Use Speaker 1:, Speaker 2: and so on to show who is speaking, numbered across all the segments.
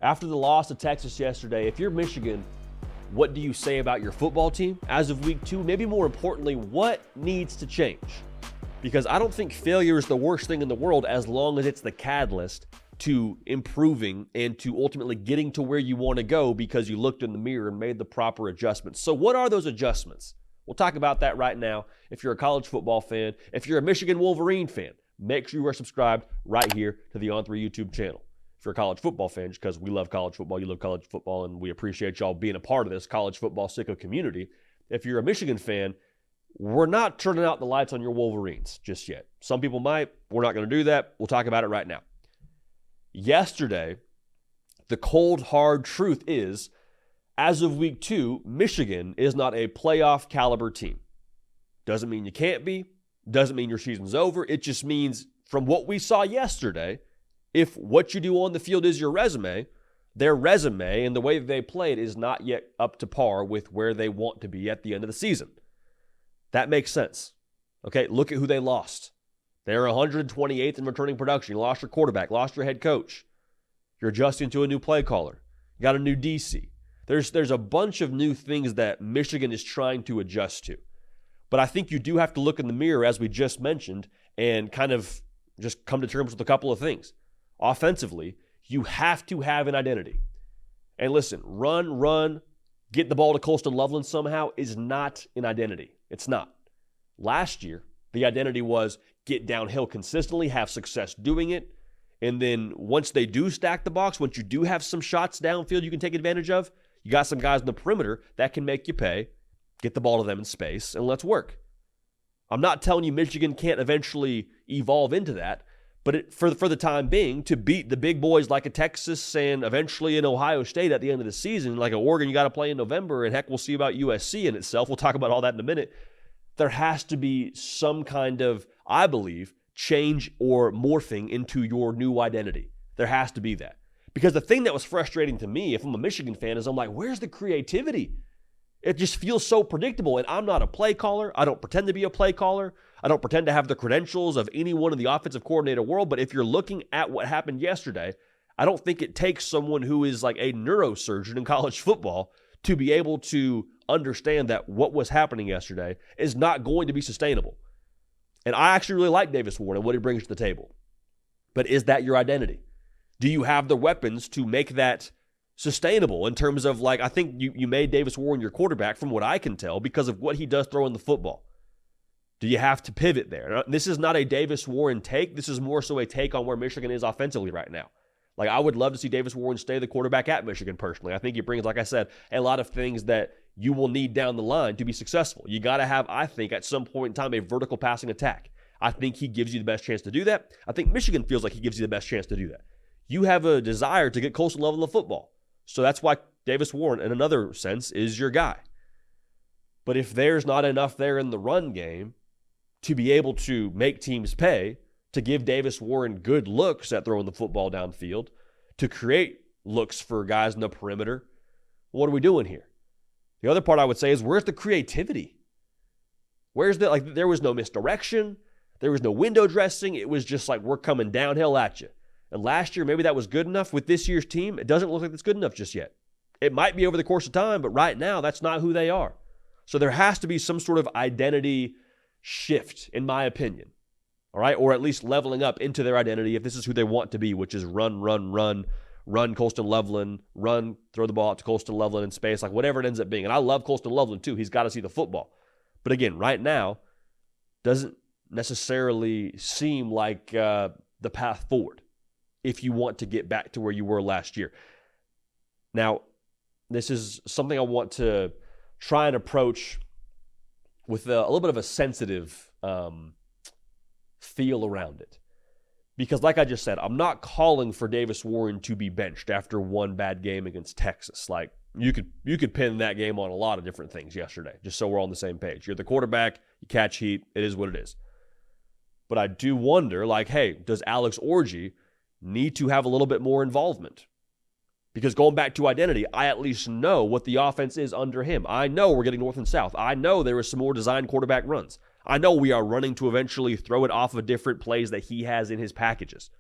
Speaker 1: After the loss to Texas yesterday, if you're Michigan, what do you say about your football team as of week 2? Maybe more importantly, what needs to change? Because I don't think failure is the worst thing in the world as long as it's the catalyst to improving and to ultimately getting to where you want to go because you looked in the mirror and made the proper adjustments. So what are those adjustments? We'll talk about that right now. If you're a college football fan, if you're a Michigan Wolverine fan, make sure you are subscribed right here to the On3 YouTube channel. If you're a college football fan, just because we love college football, you love college football, and we appreciate y'all being a part of this college football sicko community. If you're a Michigan fan, we're not turning out the lights on your Wolverines just yet. Some people might. We're not going to do that. We'll talk about it right now. Yesterday, the cold, hard truth is, as of week 2, Michigan is not a playoff caliber team. Doesn't mean you can't be. Doesn't mean your season's over. It just means from what we saw yesterday, if what you do on the field is your resume, their resume and the way that they played is not yet up to par with where they want to be at the end of the season. That makes sense. Okay, look at who they lost. They're 128th in returning production. You lost your quarterback, lost your head coach. You're adjusting to a new play caller. You got a new DC. There's a bunch of new things that Michigan is trying to adjust to. But I think you do have to look in the mirror, as we just mentioned, and kind of just come to terms with a couple of things. Offensively, you have to have an identity. And listen, run, get the ball to Colston Loveland somehow is not an identity. It's not. Last year, the identity was get downhill consistently, have success doing it, and then once they do stack the box, once you do have some shots downfield you can take advantage of, you got some guys in the perimeter that can make you pay, get the ball to them in space, and let's work. I'm not telling you Michigan can't eventually evolve into that, but for the time being, to beat the big boys like a Texas and eventually an Ohio State at the end of the season, like an Oregon you got to play in November, and heck, we'll see about USC in itself. We'll talk about all that in a minute. There has to be some kind of, I believe, change or morphing into your new identity. There has to be that. Because the thing that was frustrating to me, if I'm a Michigan fan, is I'm like, where's the creativity? It just feels so predictable, and I'm not a play caller. I don't pretend to be a play caller. I don't pretend to have the credentials of anyone in the offensive coordinator world, but if you're looking at what happened yesterday, I don't think it takes someone who is like a neurosurgeon in college football to be able to understand that what was happening yesterday is not going to be sustainable. And I actually really like Davis Ward and what he brings to the table. But is that your identity? Do you have the weapons to make that sustainable in terms of, like, I think you made Davis Warren your quarterback from what I can tell because of what he does throwing the football. Do you have to pivot there? This is not a Davis Warren take. This is more so a take on where Michigan is offensively right now. Like, I would love to see Davis Warren stay the quarterback at Michigan personally. I think he brings, like I said, a lot of things that you will need down the line to be successful. You got to have, I think, at some point in time, a vertical passing attack. I think he gives you the best chance to do that. I think Michigan feels like he gives you the best chance to do that. You have a desire to get Colston Loveland the football. So that's why Davis Warren, in another sense, is your guy. But if there's not enough there in the run game to be able to make teams pay, to give Davis Warren good looks at throwing the football downfield, to create looks for guys in the perimeter, what are we doing here? The other part I would say is, where's the creativity? Where's the, like, there was no misdirection. There was no window dressing. It was just like, we're coming downhill at you. And last year, maybe that was good enough. With this year's team, it doesn't look like it's good enough just yet. It might be over the course of time, but right now, that's not who they are. So there has to be some sort of identity shift, in my opinion. All right? Or at least leveling up into their identity if this is who they want to be, which is run Colston Loveland, throw the ball out to Colston Loveland in space, like whatever it ends up being. And I love Colston Loveland too. He's got to see the football. But again, right now, doesn't necessarily seem like the path forward if you want to get back to where you were last year. Now, this is something I want to try and approach with a little bit of a sensitive feel around it. Because like I just said, I'm not calling for Davis Warren to be benched after one bad game against Texas. Like, you could pin that game on a lot of different things yesterday, just so we're on the same page. You're the quarterback, you catch heat, it is what it is. But I do wonder, like, hey, does Alex Orji need to have a little bit more involvement? Because going back to identity, I at least know what the offense is under him. I know we're getting north and south. I know there are some more designed quarterback runs. I know we are running to eventually throw it off of different plays that he has in his packages.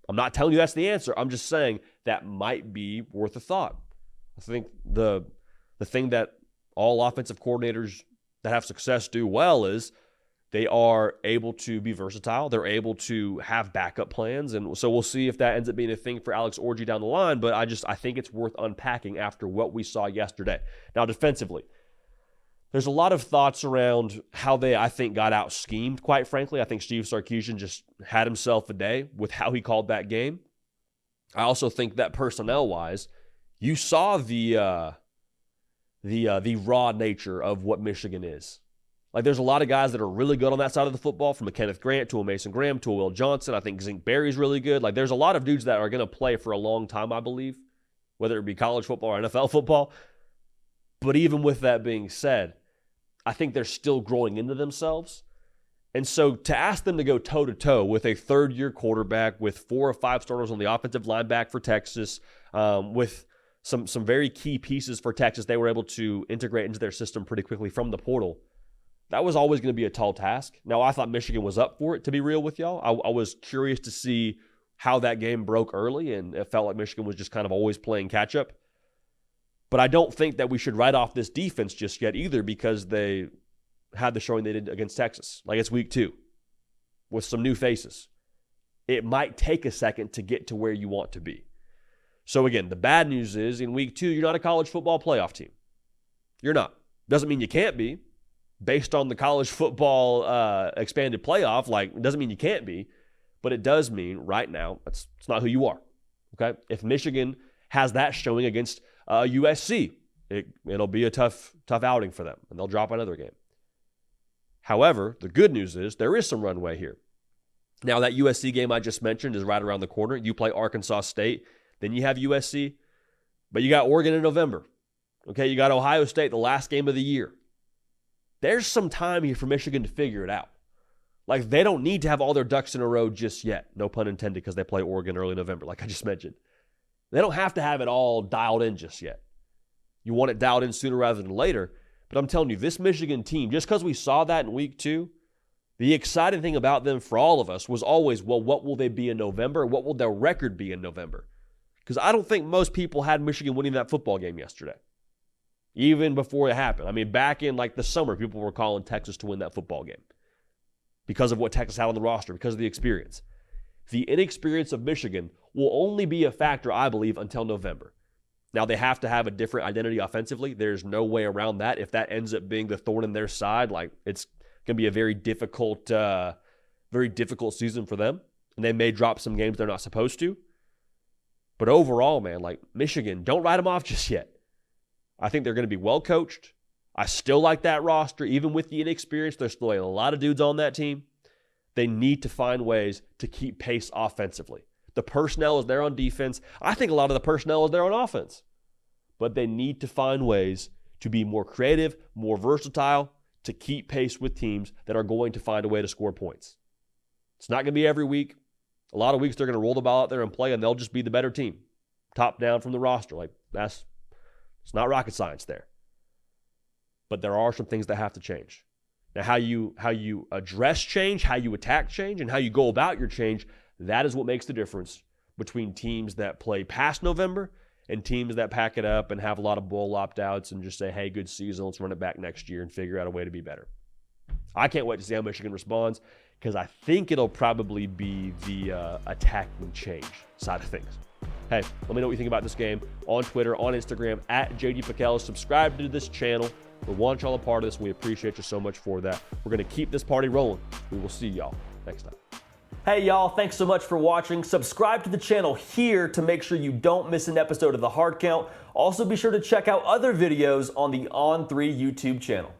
Speaker 1: I'm not telling you that's the answer. I'm just saying that might be worth a thought. I think the thing that all offensive coordinators that have success do well is they are able to be versatile. They're able to have backup plans. And so we'll see if that ends up being a thing for Alex Orji down the line. But I think it's worth unpacking after what we saw yesterday. Now, defensively, there's a lot of thoughts around how they, I think, got out schemed, quite frankly. I think Steve Sarkisian just had himself a day with how he called that game. I also think that personnel-wise, you saw the raw nature of what Michigan is. Like, there's a lot of guys that are really good on that side of the football, from a Kenneth Grant to a Mason Graham to a Will Johnson. I think Zink Berry's really good. Like, there's a lot of dudes that are going to play for a long time, I believe, whether it be college football or NFL football. But even with that being said, I think they're still growing into themselves. And so to ask them to go toe-to-toe with a third-year quarterback, with 4 or 5 starters on the offensive line back for Texas, with some very key pieces for Texas they were able to integrate into their system pretty quickly from the portal, that was always going to be a tall task. Now, I thought Michigan was up for it, to be real with y'all. I was curious to see how that game broke early, and it felt like Michigan was just kind of always playing catch-up. But I don't think that we should write off this defense just yet either, because they had the showing they did against Texas. Like, it's week 2 with some new faces. It might take a second to get to where you want to be. So again, the bad news is in week 2, you're not a college football playoff team. You're not. Doesn't mean you can't be. Based on the college football expanded playoff, like, it doesn't mean you can't be, but it does mean right now it's not who you are. Okay? If Michigan has that showing against USC, it'll be a tough outing for them, and they'll drop another game. However, the good news is there is some runway here. Now, that USC game I just mentioned is right around the corner. You play Arkansas State, then you have USC, but you got Oregon in November. Okay, you got Ohio State, the last game of the year. There's some time here for Michigan to figure it out. Like, they don't need to have all their ducks in a row just yet. No pun intended, because they play Oregon early November, like I just mentioned. They don't have to have it all dialed in just yet. You want it dialed in sooner rather than later. But I'm telling you, this Michigan team, just because we saw that in week 2, the exciting thing about them for all of us was always, well, what will they be in November? What will their record be in November? Because I don't think most people had Michigan winning that football game yesterday, even before it happened. I mean, back in like the summer, people were calling Texas to win that football game because of what Texas had on the roster, because of the experience. The inexperience of Michigan will only be a factor, I believe, until November. Now, they have to have a different identity offensively. There's no way around that. If that ends up being the thorn in their side, like, it's going to be a very difficult season for them. And they may drop some games they're not supposed to. But overall, man, like, Michigan, don't write them off just yet. I think they're going to be well coached. I still like that roster. Even with the inexperience, there's still a lot of dudes on that team. They need to find ways to keep pace offensively. The personnel is there on defense. I think a lot of the personnel is there on offense. But they need to find ways to be more creative, more versatile, to keep pace with teams that are going to find a way to score points. It's not going to be every week. A lot of weeks they're going to roll the ball out there and play, and they'll just be the better team. Top down from the roster. Like, it's not rocket science there. But there are some things that have to change. Now, how you address change, how you attack change, and how you go about your change, that is what makes the difference between teams that play past November and teams that pack it up and have a lot of bowl opt-outs and just say, hey, good season, let's run it back next year and figure out a way to be better. I can't wait to see how Michigan responds, because I think it'll probably be the attacking change side of things. Hey, let me know what you think about this game on Twitter, on Instagram, at JD Pickell. Subscribe to this channel. We want y'all a part of this. We appreciate you so much for that. We're going to keep this party rolling. We will see y'all next time. Hey, y'all. Thanks so much for watching. Subscribe to the channel here to make sure you don't miss an episode of The Hard Count. Also, be sure to check out other videos on the On3 YouTube channel.